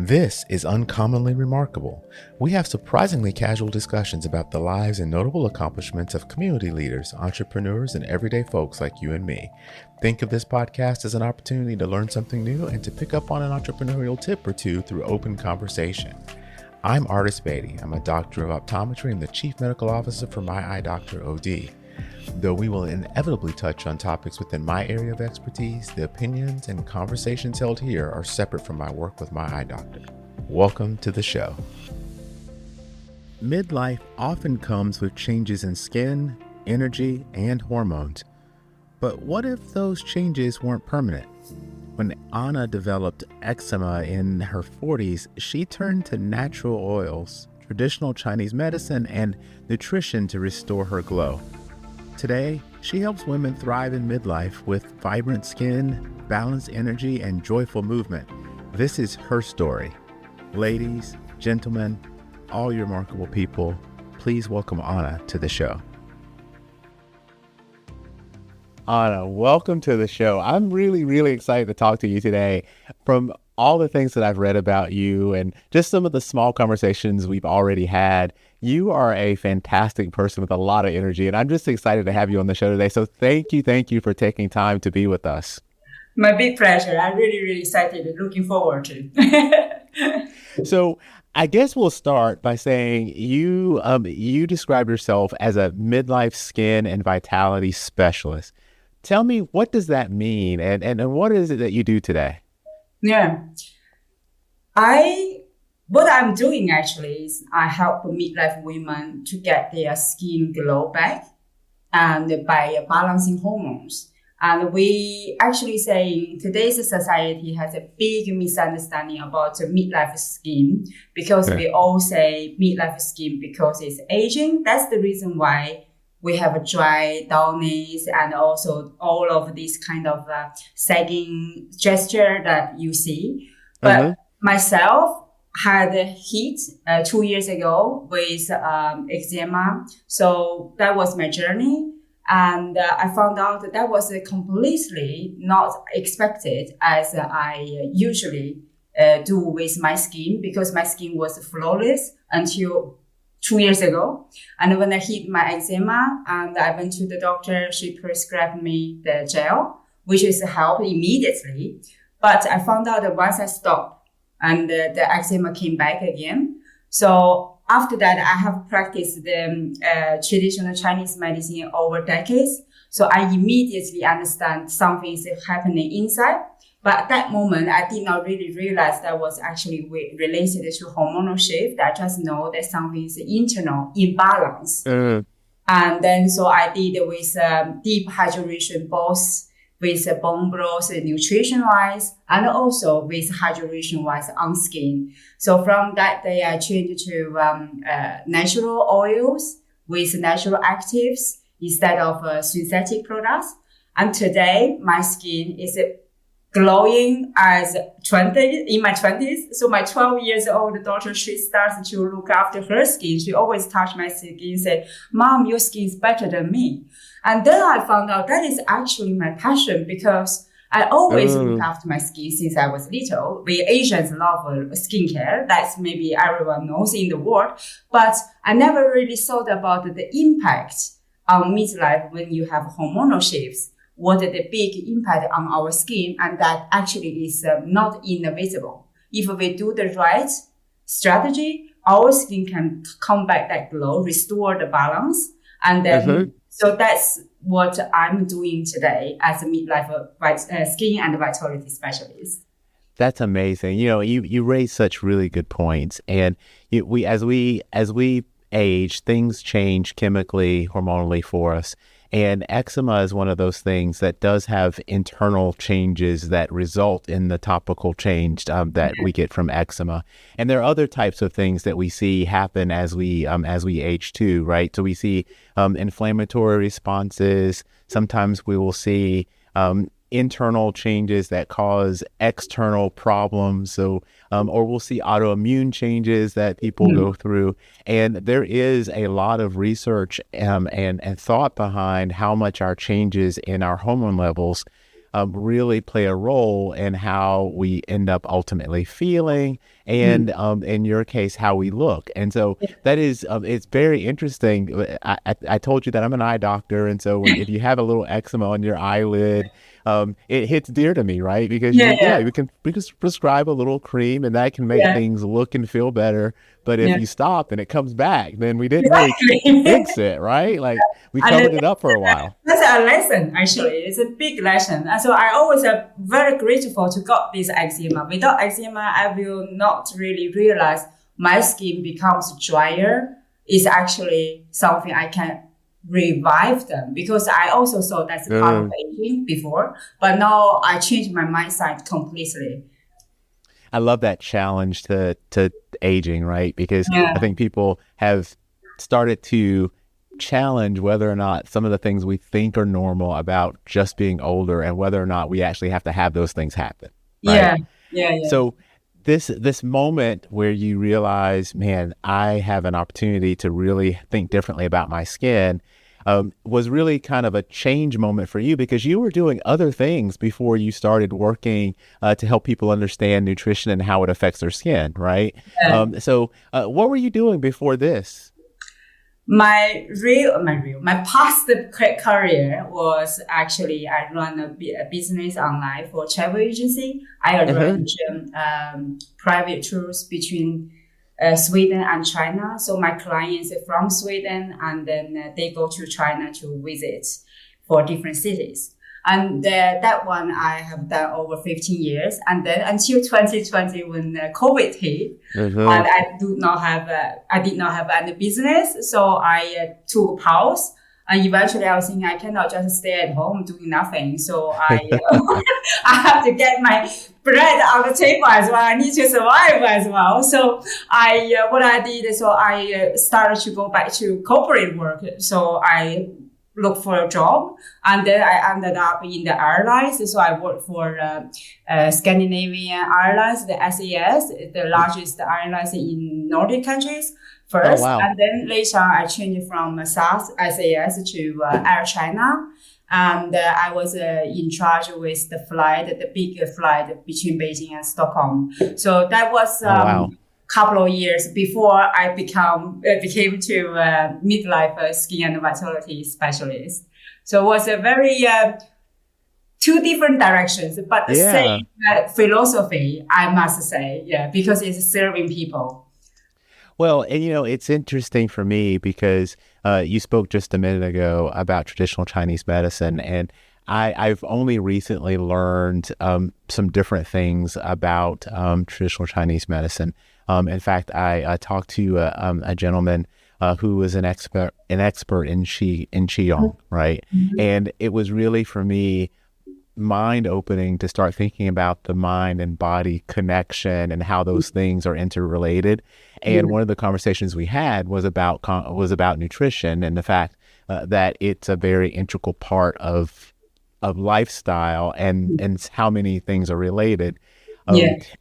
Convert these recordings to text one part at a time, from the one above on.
This is Uncommonly Remarkable. We have surprisingly casual discussions about the lives and notable accomplishments of community leaders, entrepreneurs, and everyday folks like you and me. Think of this podcast as an opportunity to learn something new and to pick up on an entrepreneurial tip or two through open conversation. I'm Artis Beatty. I'm a doctor of optometry and the chief medical officer for MyEyeDr OD. Though we will inevitably touch on topics within my area of expertise, the opinions and conversations held here are separate from my work with my eye doctor. Welcome to the show. Midlife often comes with changes in skin, energy, and hormones. But what if those changes weren't permanent? When Anna developed eczema in her 40s, she turned to natural oils, traditional Chinese medicine, and nutrition to restore her glow. Today, she helps women thrive in midlife with vibrant skin, balanced energy, and joyful movement. This is her story. Ladies, gentlemen, all you remarkable people, please welcome Anna to the show. Anna, welcome to the show. I'm really excited to talk to you today. From all the things that I've read about you and just some of the small conversations we've already had, you are a fantastic person with a lot of energy, and I'm just excited to have you on the show today. So thank you for taking time to be with us. My big pleasure. I'm really excited and looking forward to. So I guess we'll start by saying you describe yourself as a midlife skin and vitality specialist. Tell me, what does that mean, and what is it that you do today? Yeah. What I'm doing actually is I help midlife women to get their skin glow back and by balancing hormones. And we actually say today's society has a big misunderstanding about midlife skin because we all say midlife skin because it's aging. That's the reason why we have a dry dullness and also all of this kind of sagging gesture that you see. But myself had hit 2 years ago with eczema. So that was my journey. And I found out that was completely not expected as I usually do with my skin, because my skin was flawless until 2 years ago. And when I hit my eczema and I went to the doctor, she prescribed me the gel, which is help immediately. But I found out that once I stopped and the eczema came back again. So after that, I have practiced the traditional Chinese medicine over decades. So I immediately understand something is happening inside. But at that moment, I did not really realize that was actually related to hormonal shift. I just know that something is internal imbalance. And then so I did with deep hydration, both with bone broth nutrition-wise and also with hydration-wise on skin. So from that day, I changed to natural oils with natural actives instead of synthetic products. And today, my skin is glowing as in my 20s. So my 12 years old daughter, she starts to look after her skin. She always touch my skin and say, "Mom, your skin is better than me." And then I found out that is actually my passion, because I always look after my skin since I was little. We Asians love skincare. That's maybe everyone knows in the world. But I never really thought about the impact on midlife when you have hormonal shifts. What are the big impact on our skin? And that actually is not invisible. If we do the right strategy, our skin can come back that glow, restore the balance. And then, so that's what I'm doing today as a midlife skin and vitality specialist. That's amazing. You know, you raise such really good points. And as we age, things change chemically, hormonally for us. And eczema is one of those things that does have internal changes that result in the topical change that we get from eczema. And there are other types of things that we see happen as we age too, right? So we see inflammatory responses. Sometimes we will see internal changes that cause external problems. So, or we'll see autoimmune changes that people go through. And there is a lot of research and thought behind how much our changes in our hormone levels really play a role in how we end up ultimately feeling and in your case, how we look. And so that is, it's very interesting. I told you that I'm an eye doctor. And so if you have a little eczema on your eyelid, it hits dear to me, right? Because we can prescribe a little cream and that can make things look and feel better. But if you stop and it comes back, then we didn't really fix it, right? Like we covered it up for a while. That's a lesson, actually. It's a big lesson. And so I always am very grateful to got this eczema. Without eczema, I will not really realize my skin becomes drier. It's actually something I can revive them, because I also saw that's part of aging before, but now I changed my mindset completely. I love that challenge to aging, right? Because I think people have started to challenge whether or not some of the things we think are normal about just being older and whether or not we actually have to have those things happen. Right? Yeah. So this moment where you realize, man, I have an opportunity to really think differently about my skin, was really kind of a change moment for you, because you were doing other things before you started working to help people understand nutrition and how it affects their skin, right? So what were you doing before this? My past career was actually, I run a business online for travel agency. I arrange private tours between Sweden and China. So my clients are from Sweden, and then they go to China to visit for different cities. And that one I have done over 15 years. And then until 2020, when COVID hit, and I did not have any business. So I took a pause. And eventually I was thinking, I cannot just stay at home doing nothing. So I have to get my bread on the table as well. I need to survive as well. So what I did, so I started to go back to corporate work. So I looked for a job, and then I ended up in the airlines. So I worked for Scandinavian Airlines, the SAS, the largest airlines in Nordic countries first. And then later I changed from SAS to Air China. And I was in charge with the big flight between Beijing and Stockholm. So that was couple of years before I became to midlife skin and vitality specialist. So it was a very two different directions, but the same philosophy, I must say, because it's serving people. Well, and it's interesting for me because you spoke just a minute ago about traditional Chinese medicine, and I've only recently learned some different things about traditional Chinese medicine. In fact, I talked to a gentleman who was an expert in Qigong, right? And it was really, for me, mind-opening to start thinking about the mind and body connection and how those things are interrelated. And one of the conversations we had was about nutrition and the fact that it's a very integral part of lifestyle and how many things are related.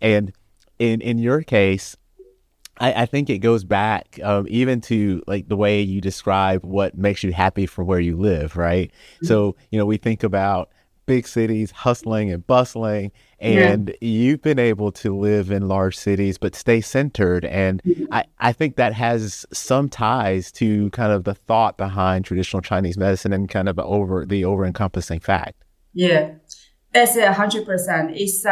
And in your case, I think it goes back even to like the way you describe what makes you happy for where you live, right? So, we think about big cities hustling and bustling, and you've been able to live in large cities but stay centered. And I think that has some ties to kind of the thought behind traditional Chinese medicine and kind of the over-encompassing fact. Yeah, that's 100%. It's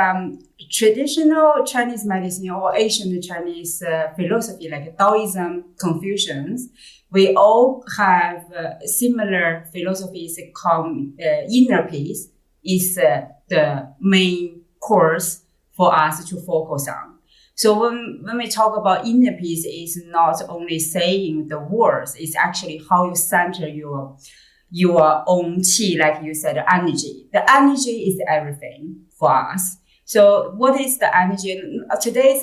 traditional Chinese medicine or Asian Chinese philosophy, like Taoism, Confucians. We all have similar philosophies. Inner peace is the main course for us to focus on. So when we talk about inner peace, it's not only saying the words, it's actually how you center your own qi, like you said, energy. The energy is everything for us. So what is the energy? Today's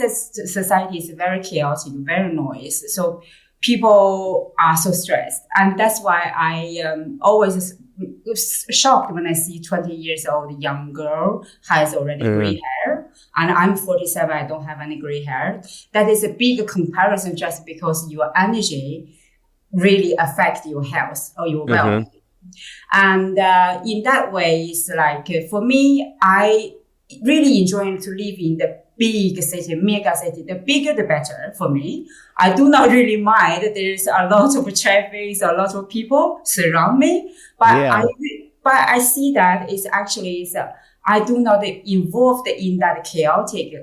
society is very chaotic, very noisy. So people are so stressed. And that's why I always shocked when I see 20 years old young girl has already gray hair. And I'm 47, I don't have any gray hair. That is a big comparison just because your energy really affects your health or your well-being. And in that way, it's like, for me, I really enjoy to live in the big city, mega city, the bigger the better for me. I do not really mind that there's a lot of traffic, a lot of people surround me, but I see that it's actually I do not involved in that chaotic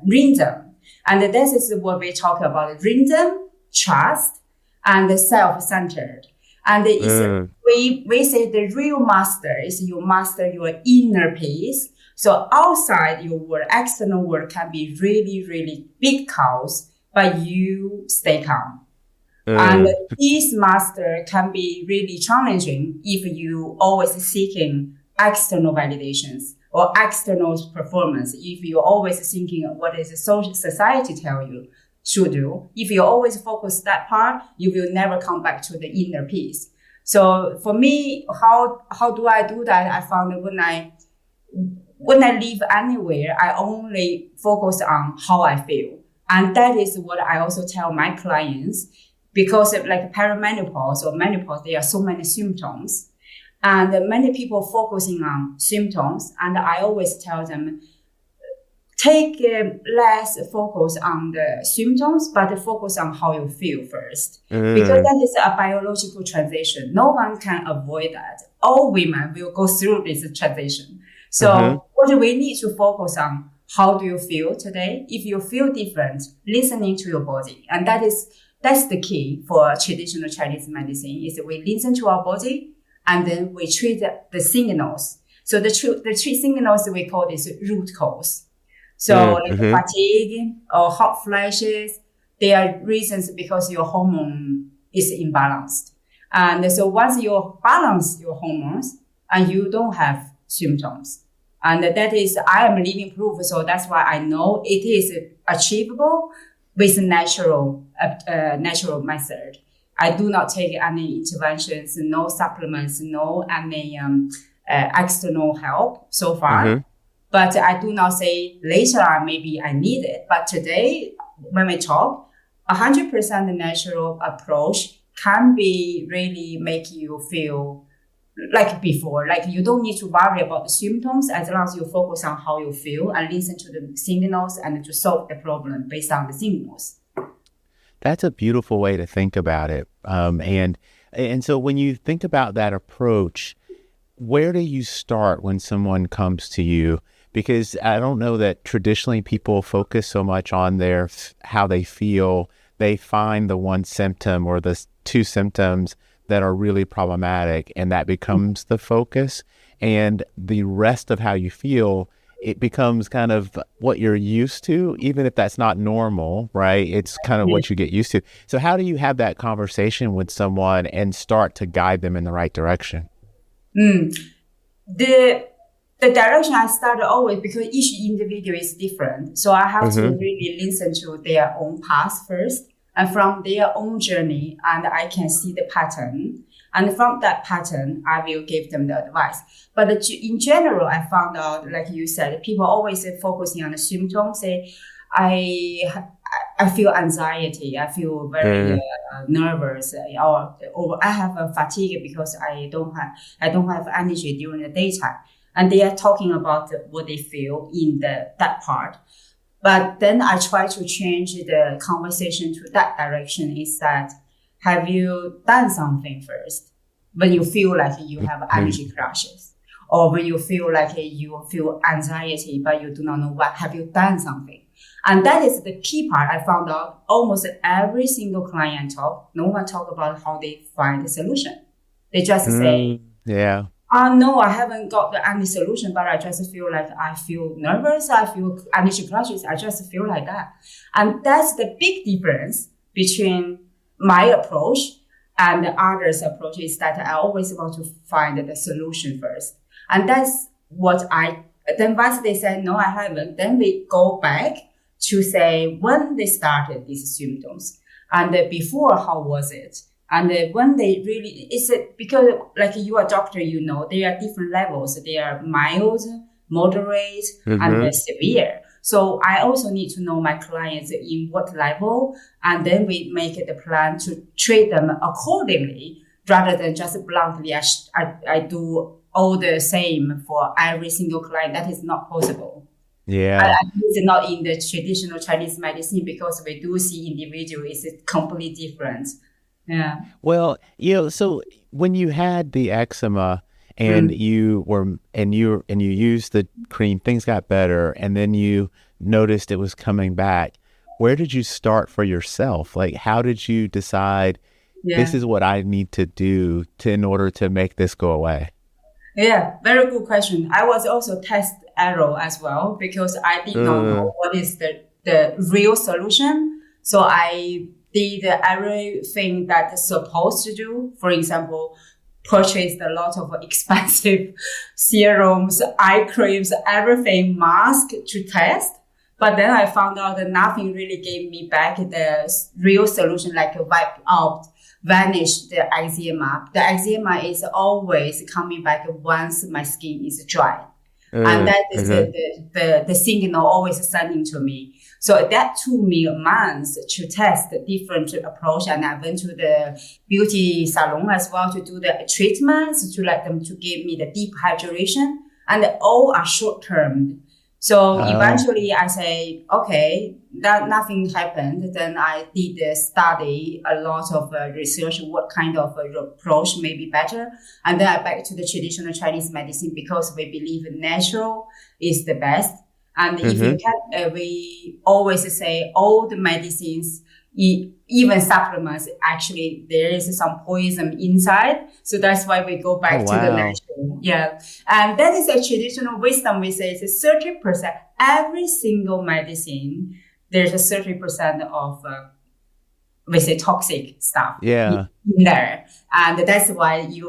rhythm, and this is what we talk about: rhythm, trust, and self-centered. And we say the real master is you master your inner peace. So outside your world, external world can be really, really big chaos, but you stay calm. And this master can be really challenging if you always seeking external validations or external performance. If you're always thinking of what is the social society tell you to do, if you always focus that part, you will never come back to the inner peace. So for me, how do I do that? I found that when I live anywhere, I only focus on how I feel. And that is what I also tell my clients, because of like perimenopause or menopause, there are so many symptoms. And many people focusing on symptoms. And I always tell them, take less focus on the symptoms, but focus on how you feel first. Because that is a biological transition. No one can avoid that. All women will go through this transition. So what we need to focus on, how do you feel today? If you feel different, listening to your body. And that's the key for traditional Chinese medicine, is we listen to our body and then we treat the signals. So the three signals we call this root cause. So like fatigue or hot flashes, they are reasons because your hormone is imbalanced. And so once you balance your hormones and you don't have symptoms, and that is, I am living proof. So that's why I know it is achievable with natural method. I do not take any interventions, no supplements, no any external help so far. But I do not say later on maybe I need it. But today, when we talk, 100% natural approach can be really make you feel like before. Like you don't need to worry about the symptoms as long as you focus on how you feel and listen to the signals and to solve the problem based on the signals. That's a beautiful way to think about it. And so when you think about that approach, where do you start when someone comes to you? Because I don't know that traditionally people focus so much on how they feel. They find the one symptom or the two symptoms that are really problematic, and that becomes the focus. And the rest of how you feel, it becomes kind of what you're used to, even if that's not normal, right? It's kind of what you get used to. So how do you have that conversation with someone and start to guide them in the right direction? The direction I started always, because each individual is different. So I have to really listen to their own path first, and from their own journey, and I can see the pattern. And from that pattern, I will give them the advice. But in general, I found out, like you said, people always focusing on the symptoms. Say, I feel anxiety. I feel very nervous, or I have a fatigue because I don't have energy during the daytime. And they are talking about what they feel in that part. But then I try to change the conversation to that direction. Is that, have you done something first? When you feel like you have energy crashes, or when you feel like you feel anxiety, but you do not know what, have you done something? And that is the key part. I found out almost every single client no one talk about how they find the solution. They just say, no, I haven't got any solution, but I just feel like I feel nervous. I feel energy crashes. I just feel like that. And that's the big difference between my approach and the others' approach, is that I always want to find the solution first. And that's what then once they say, no, I haven't, then we go back to say when they started these symptoms and before, how was it? And when they really, because like you are a doctor, there are different levels. They are mild, moderate, and severe. So I also need to know my clients in what level, and then we make the plan to treat them accordingly, rather than just bluntly, I do all the same for every single client. That is not possible. Yeah. It's not in the traditional Chinese medicine because we do see individual is completely different. Yeah. Well, so when you had the eczema and Mm. you used the cream, things got better, and then you noticed it was coming back. Where did you start for yourself? Like, how did you decide this Yeah. is what I need to do in order to make this go away? Yeah, very good question. I was also test error as well because I did not Uh, know what is the real solution. So I did everything that is supposed to do. For example, purchased a lot of expensive serums, eye creams, everything, mask to test. But then I found out that nothing really gave me back the real solution, like a wipe out, vanish the eczema. The eczema is always coming back once my skin is dry. And that is uh-huh. the signal always sending to me. So that took me months to test the different approach. And I went to the beauty salon as well to do the treatments to let them to give me the deep hydration. And all are short term. So Oh, eventually I say, okay, that nothing happened. Then I did study a lot of research, what kind of approach may be better. And then I back to the traditional Chinese medicine because we believe natural is the best. And if you hmm. can, we always say all the medicines, even supplements, actually there is some poison inside. So that's why we go Oh, back to the wow. natural. Yeah. And that is a traditional wisdom. We say it's 30%. Every single medicine, there's a 30% of, we say toxic stuff Yeah. in there. And that's why you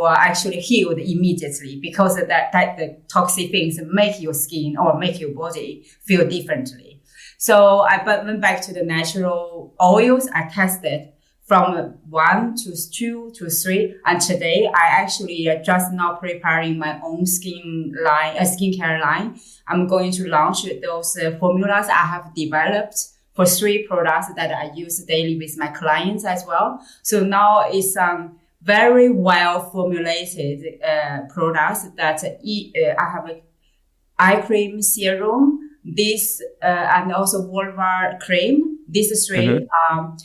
are actually healed immediately because of that the toxic things make your skin or make your body feel differently. So I went back to the natural oils. I tested from 1 to 2 to 3. And today I actually just now preparing my own skincare line. I'm going to launch those formulas I have developed for 3 products that I use daily with my clients as well. So now it's very well formulated products that I have a eye cream serum, this and also vulva cream. These 3 Hmm.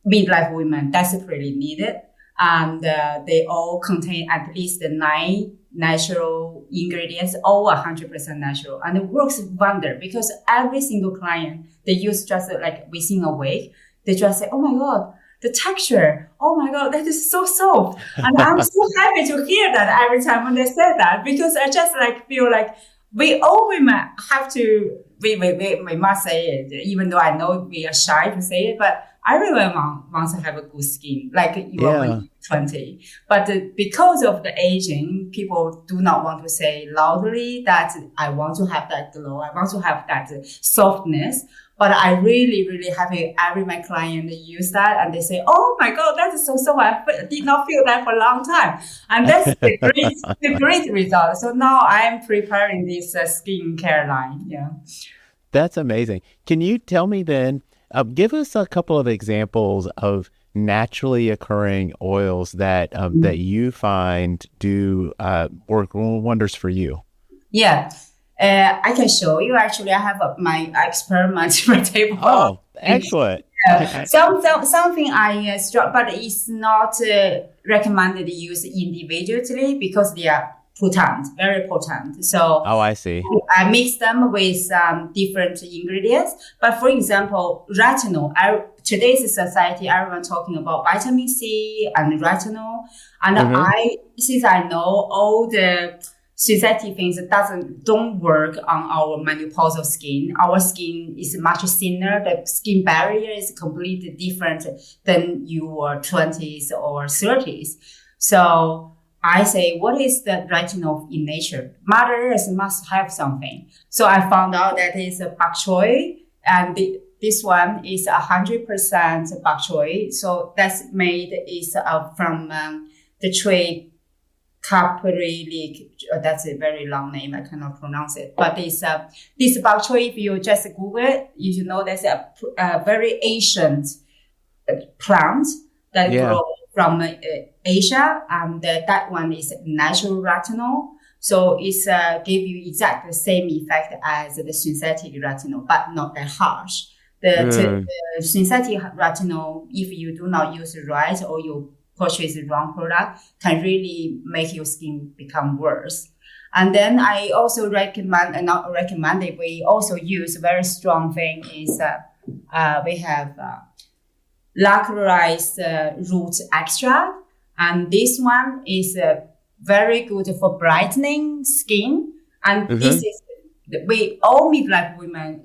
midlife women desperately needed, and they all contain at least 9 natural ingredients, all 100% natural, and it works wonder because every single client they use just like within a week, they just say, "Oh my god." The texture, oh my God, that is so soft. And I'm so happy to hear that every time when they say that, because I just like feel like we all women have to, we must say it, even though I know we are shy to say it, but everyone wants to have a good skin, like you are when Yeah. you're 20. But because of the aging, people do not want to say loudly that I want to have that glow, I want to have that softness. But I really, really happy every my client use that and they say, "Oh my God, that is so. I did not feel that for a long time," and that's the great result. So now I am preparing this skincare line. Yeah. That's amazing. Can you tell me then, give us a couple of examples of naturally occurring oils that that you find do work wonders for you? Yeah. I can show you. Actually, I have my experiment my table. Oh, excellent. Something I struck, but it's not recommended to use individually because they are potent, very potent. So Oh, I see. I mix them with different ingredients. But for example, retinol. Today's society, everyone talking about vitamin C and retinol, and Hmm. since I know all the synthetic things don't work on our menopausal skin. Our skin is much thinner. The skin barrier is completely different than your 20s or 30s. So I say, what is the retinol in nature? Mother Earth must have something. So I found out that it's a bok choy, and this one is 100% bok choy. So that's made is from the tree Caprilic, that's a very long name. I cannot pronounce it. But this bok choy, if you just Google it, you should know that's a very ancient plant that Yeah. grows from Asia. And that one is natural retinol. So it's give you exactly the same effect as the synthetic retinol, but not that harsh. The synthetic retinol, if you do not use it right or you purchase the wrong product, can really make your skin become worse. And then I also recommend, not recommended, we also use a very strong thing is we have lacquerized root extract. And this one is very good for brightening skin. And this is, all midlife women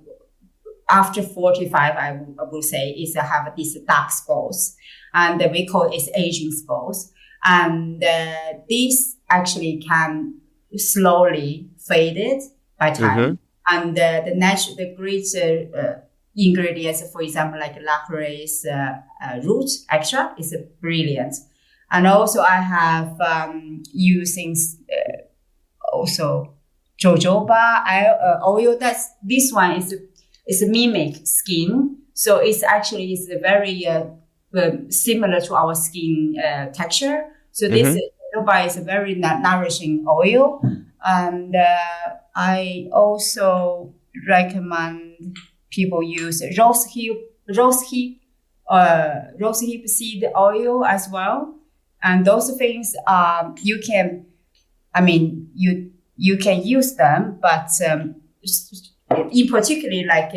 after 45, I would say, is have these dark spots. And we call it aging spots. And this actually can slowly fade it by time. And the great ingredients, for example, like licorice root extract is brilliant. And also I have using also jojoba oil. This one is a mimic skin. So it's actually is very similar to our skin texture. So this jojoba is a very nourishing oil. And I also recommend people use rosehip seed oil as well. And those things you can use them, but in particular, like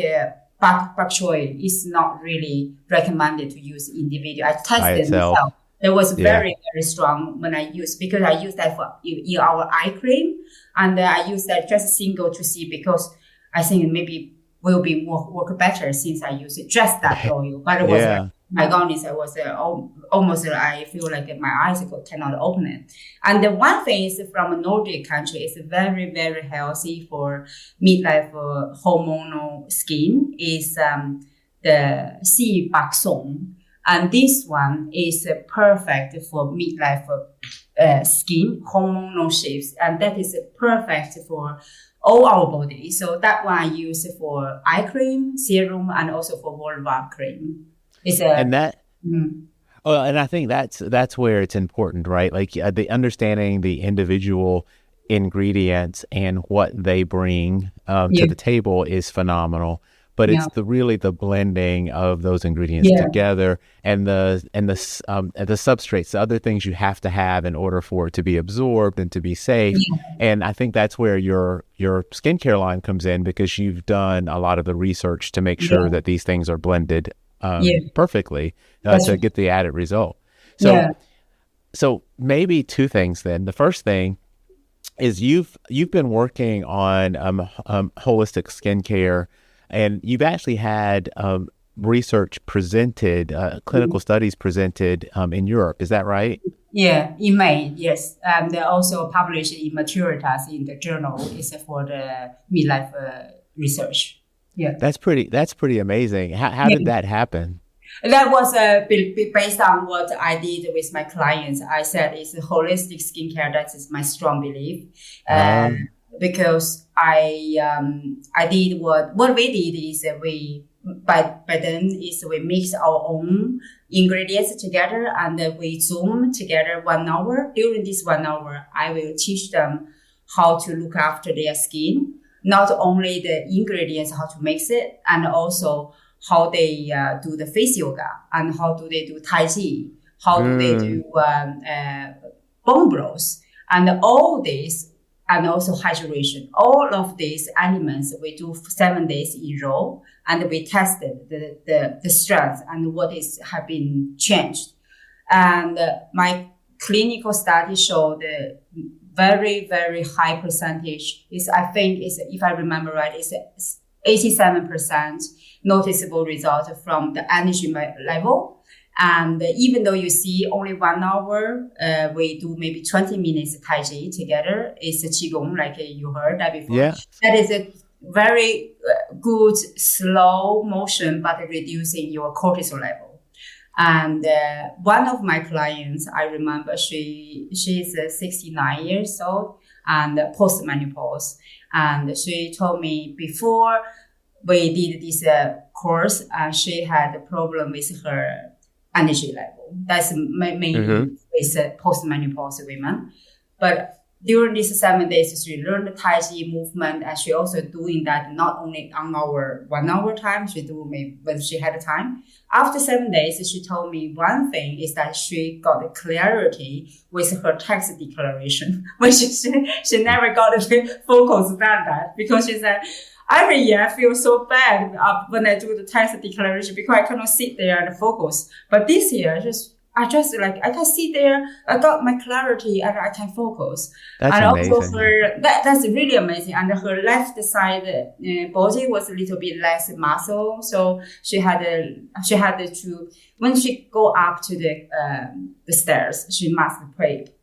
bok choy is not really recommended to use individual. I tested myself. It was very, very strong when I used, because I use that for in our eye cream, and I use that just single to see, because I think maybe will be work better since I use it just that oil. But it was my goodness, I was almost I feel like my eyes cannot open it. And the one thing is from a Nordic country, it's very, very healthy for midlife hormonal skin is the sea bak song. And this one is perfect for midlife skin, hormonal shifts. And that is perfect for all our body. So that one I use for eye cream, serum, and also for vulva cream. And I think that's where it's important, right? Like the understanding the individual ingredients and what they bring to the table is phenomenal. But it's really the blending of those ingredients together, and the substrates, the other things you have to have in order for it to be absorbed and to be safe. And I think that's where your skincare line comes in, because you've done a lot of the research to make sure that these things are blended perfectly to get the added result. So maybe two things then. The first thing is you've been working on holistic skincare. And you've actually had research presented, clinical studies presented in Europe. Is that right? Yeah, in May, yes. They also published in Maturitas in the journal. It's for the midlife research. Yeah, that's pretty amazing. How did that happen? That was based on what I did with my clients. I said it's a holistic skincare. That is my strong belief. Because I did what we did is we mix our own ingredients together, and we Zoom together 1 hour. During this 1 hour, I will teach them how to look after their skin, not only the ingredients, how to mix it, and also how they do the face yoga, and how do they do Tai Chi, how do they do bone brows, and all this. And also hydration. All of these elements we do for 7 days in a row, and we tested the strength and what have been changed. And my clinical study showed a very, very high percentage. If I remember right, it's 87% noticeable result from the energy level. And even though you see only 1 hour, we do maybe 20 minutes Tai Chi together. It's a Qigong, like you heard that before. Yeah. That is a very good, slow motion, but reducing your cortisol level. And one of my clients, I remember, she's 69 years old and post-menopause. And she told me before we did this course, she had a problem with her energy level. That's mainly with post-menopause women. But during these 7 days, she learned the Tai Chi movement, and she also doing that not only on our 1 hour time, she do maybe when she had time. After 7 days, she told me one thing is that she got the clarity with her tax declaration, which she never got the focus on that, because she said, every year I feel so bad when I do the tax declaration because I cannot sit there and focus. But this year, I just like, I can sit there, I got my clarity and I can focus. That's and amazing. Also that's really amazing. And her left side body was a little bit less muscle. So she had to, when she go up to the stairs, she must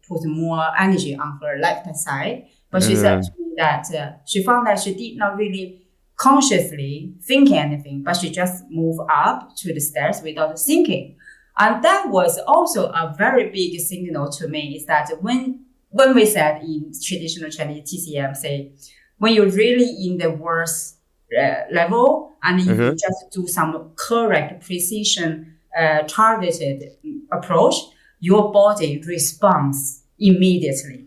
put more energy on her left side. But she said to me that she found that she did not really consciously think anything, but she just moved up to the stairs without thinking. And that was also a very big signal to me, is that when we said in traditional Chinese TCM, say, when you're really in the worst level, and if you just do some correct precision targeted approach, your body responds immediately.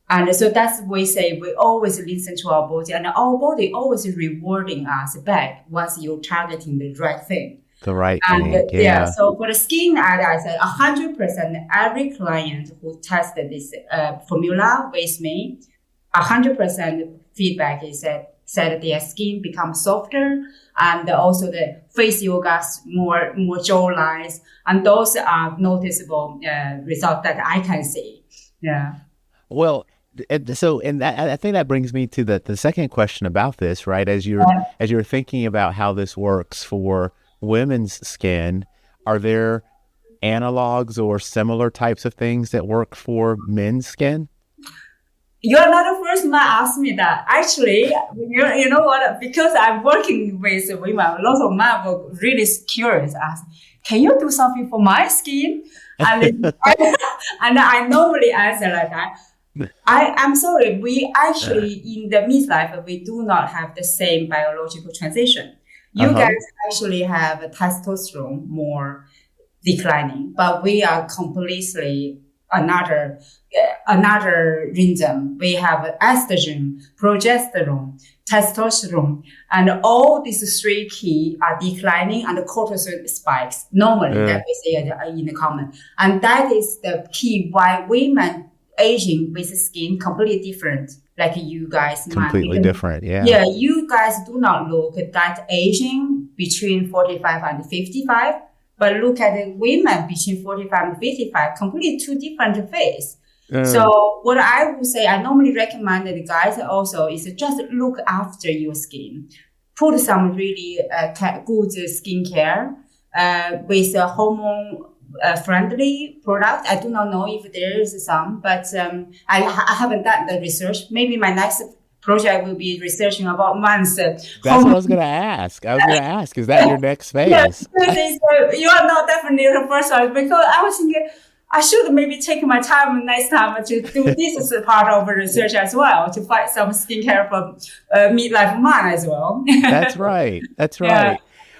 And so that's why we say we always listen to our body, and our body always rewarding us back once you're targeting the right thing. The right thing. Yeah. So for the skin, I said 100% every client who tested this formula with me, 100% feedback is said their skin becomes softer, and also the face yoga more jaw lines, and those are noticeable results that I can see. Yeah. Well, so, and that, I think that brings me to the second question about this, right? As you're thinking about how this works for women's skin, are there analogs or similar types of things that work for men's skin? You're not the first man ask me that. Actually, you know what? Because I'm working with women, a lot of men were really curious. Ask, can you do something for my skin? And I normally answer like that. I'm sorry. We actually in the midlife, we do not have the same biological transition. You guys actually have testosterone more declining, but we are completely another rhythm. We have estrogen, progesterone, testosterone, and all these three key are declining, and the cortisol spikes normally that we say in the common. And that is the key why women aging with skin completely different. Like you guys, completely different, yeah. Yeah, you guys do not look at that aging between 45 and 55, but look at the women between 45 and 55, completely two different phases. So what I would say, I normally recommend the guys also is just look after your skin. Put some really good skincare with a hormone friendly product. I do not know if there is some, but I haven't done the research. Maybe my next project will be researching about months. That's what I was going to ask. Is that your next phase? Yes, you are not definitely the first one, because I was thinking I should maybe take my time next time to do this as a part of research as well, to find some skincare for midlife man as well. That's right. Yeah.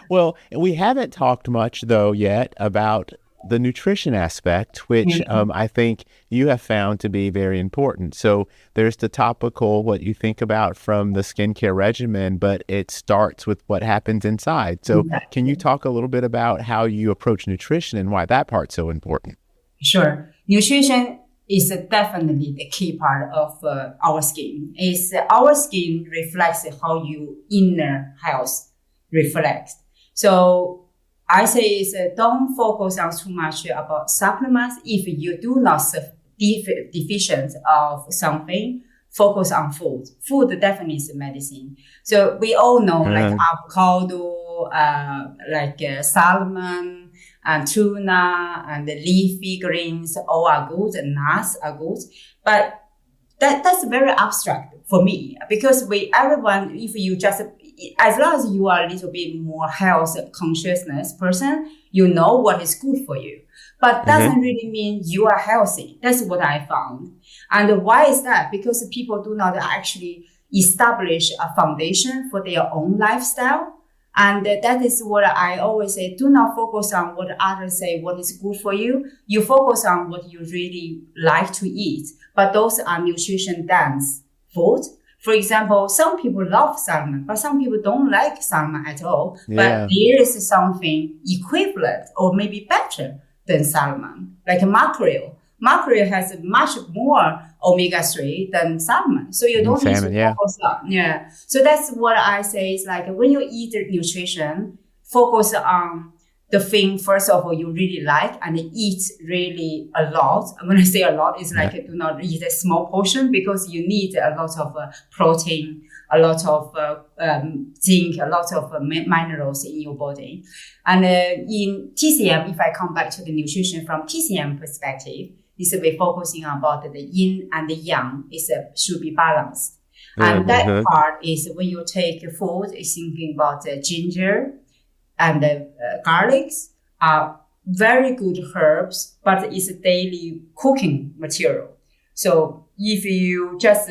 Well, we haven't talked much though yet about the nutrition aspect, which I think you have found to be very important. So there's the topical, what you think about from the skincare regimen, but it starts with what happens inside. So can you talk a little bit about how you approach nutrition and why that part's so important? Sure. Nutrition is definitely the key part of our skin. Our skin reflects how your inner health reflects. So I say don't focus on too much about supplements. If you do not deficient of something, focus on food. Food definitely is medicine. So we all know like avocado, salmon, and tuna, and the leafy greens, all are good, and nuts are good. But that's very abstract for me, because everyone, if you just, as long as you are a little bit more health consciousness person, you know what is good for you. But doesn't really mean you are healthy. That's what I found. And why is that? Because people do not actually establish a foundation for their own lifestyle. And that is what I always say. Do not focus on what others say, what is good for you. You focus on what you really like to eat. But those are nutrition dense food. For example, some people love salmon, but some people don't like salmon at all. Yeah. But there is something equivalent or maybe better than salmon, like mackerel. Mackerel has much more omega-3 than salmon. So you don't need to focus on. Yeah. So that's what I say is like when you eat nutrition, focus on the thing, first of all, you really like and eat really a lot. When I say a lot, it's like do not eat a small portion because you need a lot of protein, a lot of zinc, a lot of minerals in your body. And in TCM, if I come back to the nutrition from TCM perspective, is we're focusing about the yin and the yang should be balanced. And that part is when you take food, is thinking about ginger and garlics are very good herbs, but it's a daily cooking material. So if you just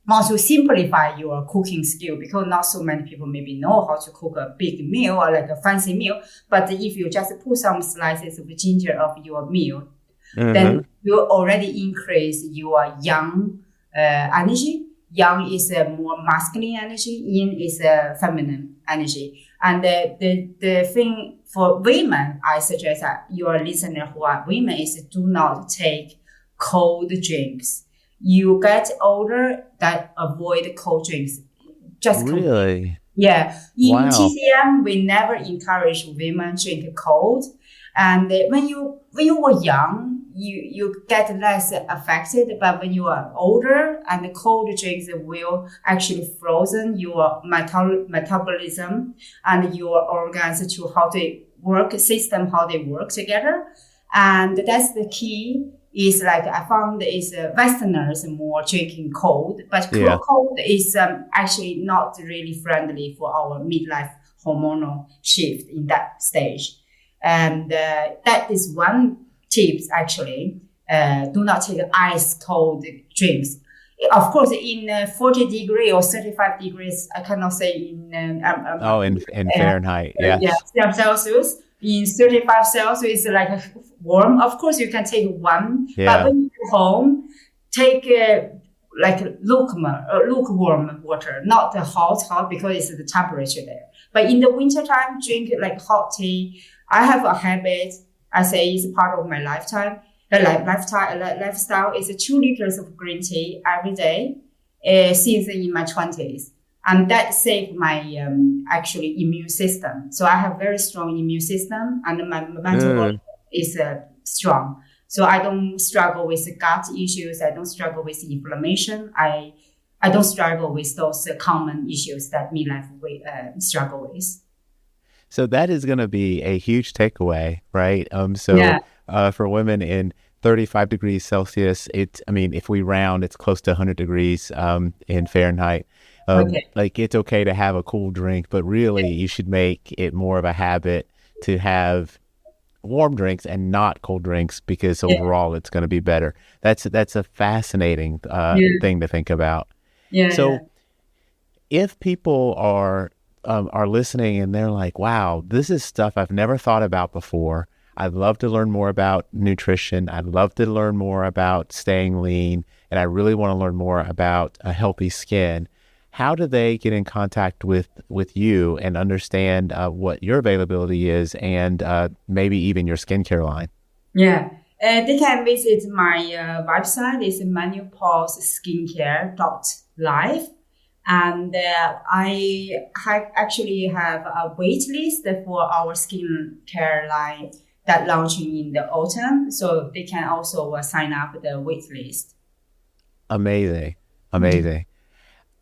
want to simplify your cooking skill, because not so many people maybe know how to cook a big meal or like a fancy meal, but if you just put some slices of ginger of your meal, then you already increase your yang energy. Yang is a more masculine energy, yin is a feminine energy. And the thing for women, I suggest that your listener who are women is do not take cold drinks. You get older, that avoid cold drinks. Just really? Yeah. In TCM, we never encourage women drink cold. And when you were young, you get less affected, but when you are older and the cold drinks will actually frozen your metabolism and your organs to how they work together. And that's the key is like I found is Westerners more drinking cold, but cold is actually not really friendly for our midlife hormonal shift in that stage. And that is one tips actually. Do not take ice cold drinks. Of course, in 40 degrees or 35 degrees, I cannot say in in Fahrenheit, Celsius. In 35 Celsius, like warm. Of course, you can take one, but when you go home, take like lukewarm water, not the hot because it's the temperature there. But in the wintertime, drink like hot tea. I have a habit, I say it's part of my lifestyle. Lifestyle is 2 liters of green tea every day since in my 20s. And that saved my actually immune system. So I have very strong immune system and my mental body is strong. So I don't struggle with gut issues. I don't struggle with inflammation. I don't struggle with those common issues that midlife struggle with. So that is going to be a huge takeaway, right? For women in 35 degrees Celsius, if we round, it's close to 100 degrees in Fahrenheit. Like it's okay to have a cool drink, but really you should make it more of a habit to have warm drinks and not cold drinks because overall it's going to be better. That's a fascinating thing to think about. If people are listening and they're like, wow, this is stuff I've never thought about before. I'd love to learn more about nutrition. I'd love to learn more about staying lean. And I really want to learn more about a healthy skin. How do they get in contact with you and understand what your availability is and maybe even your skincare line? They can visit my website. It's menopauseskincare.life. And I actually have a wait list for our skincare line that launching in the autumn. So they can also sign up the wait list. Amazing.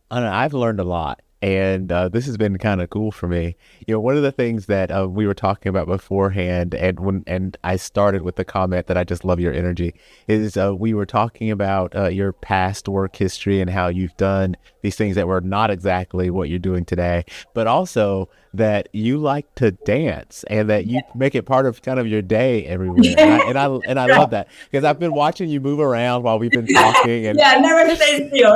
I've learned a lot, and this has been kind of cool for me. One of the things that we were talking about beforehand, and I started with the comment that I just love your energy, is we were talking about your past work history and how you've done these things that were not exactly what you're doing today, but also that you like to dance and that you make it part of kind of your day everywhere. And I love that because I've been watching you move around while we've been talking. And never stay still.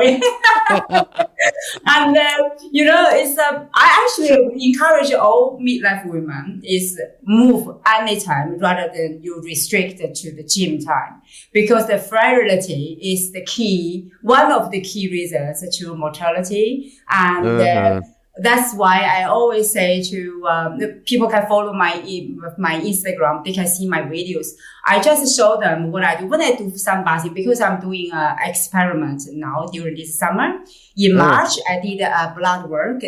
And it's I actually encourage all midlife women is move anytime rather than you restrict it to the gym time, because the frailty is the key, one of the key reasons to mortality. And that's why I always say to people can follow my Instagram. They can see my videos. I just show them what I do when I do sunbathing, because I'm doing an experiment now during this summer. In March, I did a blood work,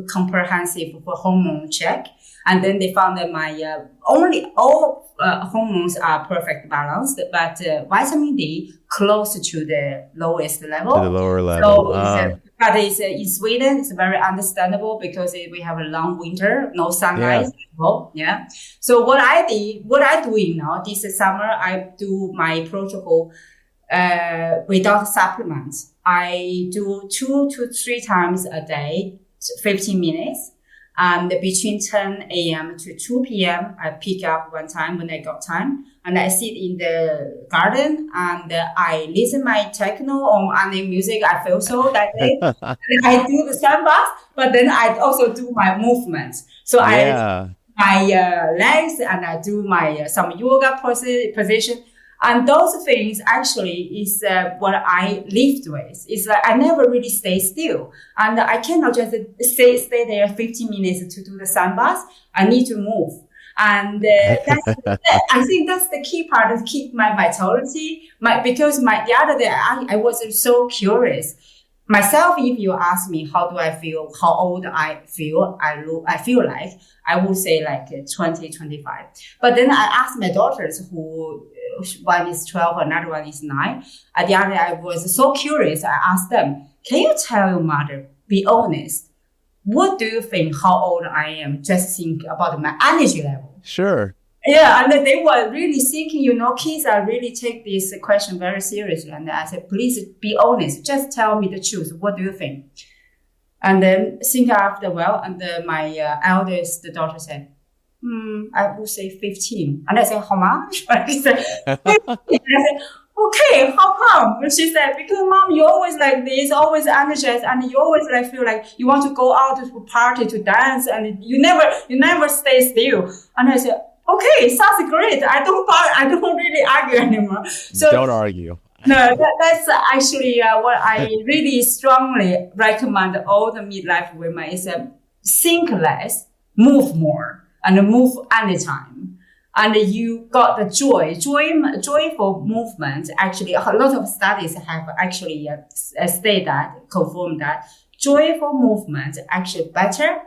comprehensive hormone check. And then they found that my all hormones are perfect balanced, but vitamin D close to the lowest level. To the lower level. So but it's in Sweden, it's very understandable because we have a long winter, no sunlight. Yeah. So what I'm doing now this summer, I do my protocol without supplements. I do 2 to 3 times a day, 15 minutes. And between 10 a.m. to 2 p.m., I pick up one time when I got time. And I sit in the garden and I listen my techno or any music I feel so that day. And I do the sun bath, but then I also do my movements. So I my legs and I do my some yoga position. And those things actually is what I lived with. It's like I never really stay still. And I cannot just stay there 15 minutes to do the sun bath. I need to move. And I think that's the key part to keep my vitality. Because the other day I was so curious. Myself, if you ask me how do I feel, how old I feel like, I would say like 20, 25. But then I asked my daughters who, one is 12, another one is 9. At the other, I was so curious. I asked them, can you tell your mother, be honest, what do you think how old I am? Just think about my energy level. Sure. Yeah, and they were really thinking, kids are really take this question very seriously. And I said, please be honest. Just tell me the truth. What do you think? And then think after, and my eldest daughter said, I would say 15. And I said, how much? And she said, 15. And I said, okay, how come? And she said, because mom, you always like this, always energized, and you always like feel like you want to go out to party, to dance, and you never stay still. And I said, okay, sounds great. I don't really argue anymore. So don't argue. No, that's actually what I really strongly recommend all the midlife women is think less, move more, and move anytime. And you got the joyful movement. Actually, a lot of studies have actually confirmed that joyful movement actually better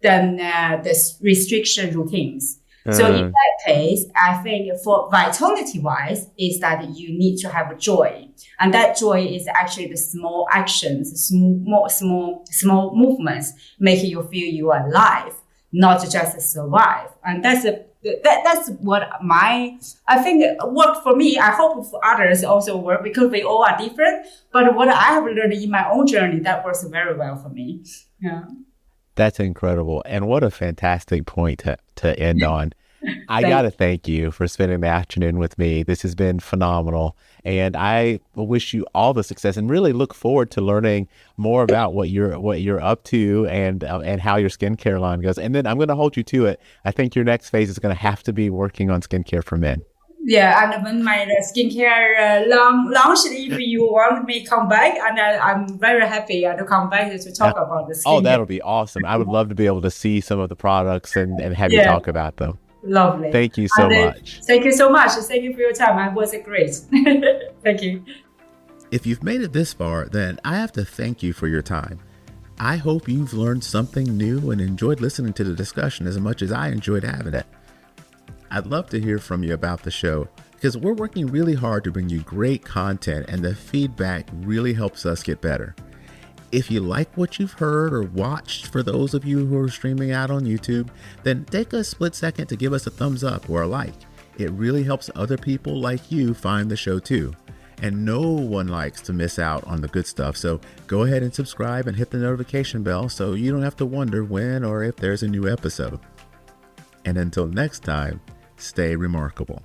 than the restriction routines. So in that case, I think for vitality-wise, is that you need to have joy, and that joy is actually the small actions, small movements, making you feel you are alive, not just survive. And that's what I think worked for me. I hope for others also work because we all are different. But what I have learned in my own journey, that works very well for me. Yeah. That's incredible. And what a fantastic point to end on. I got to thank you for spending the afternoon with me. This has been phenomenal. And I wish you all the success and really look forward to learning more about what you're up to and how your skincare line goes. And then I'm going to hold you to it. I think your next phase is going to have to be working on skincare for men. Yeah, and when my skincare launch, if you want me come back, and I'm very happy to come back to talk about the skincare. Oh, that'll be awesome. I would love to be able to see some of the products and have you talk about them. Lovely. Thank you so much. Thank you so much. Thank you for your time. It was great. Thank you. If you've made it this far, then I have to thank you for your time. I hope you've learned something new and enjoyed listening to the discussion as much as I enjoyed having it. I'd love to hear from you about the show because we're working really hard to bring you great content and the feedback really helps us get better. If you like what you've heard or watched, for those of you who are streaming out on YouTube, then take a split second to give us a thumbs up or a like. It really helps other people like you find the show too. And no one likes to miss out on the good stuff. So go ahead and subscribe and hit the notification bell so you don't have to wonder when or if there's a new episode. And until next time, stay remarkable.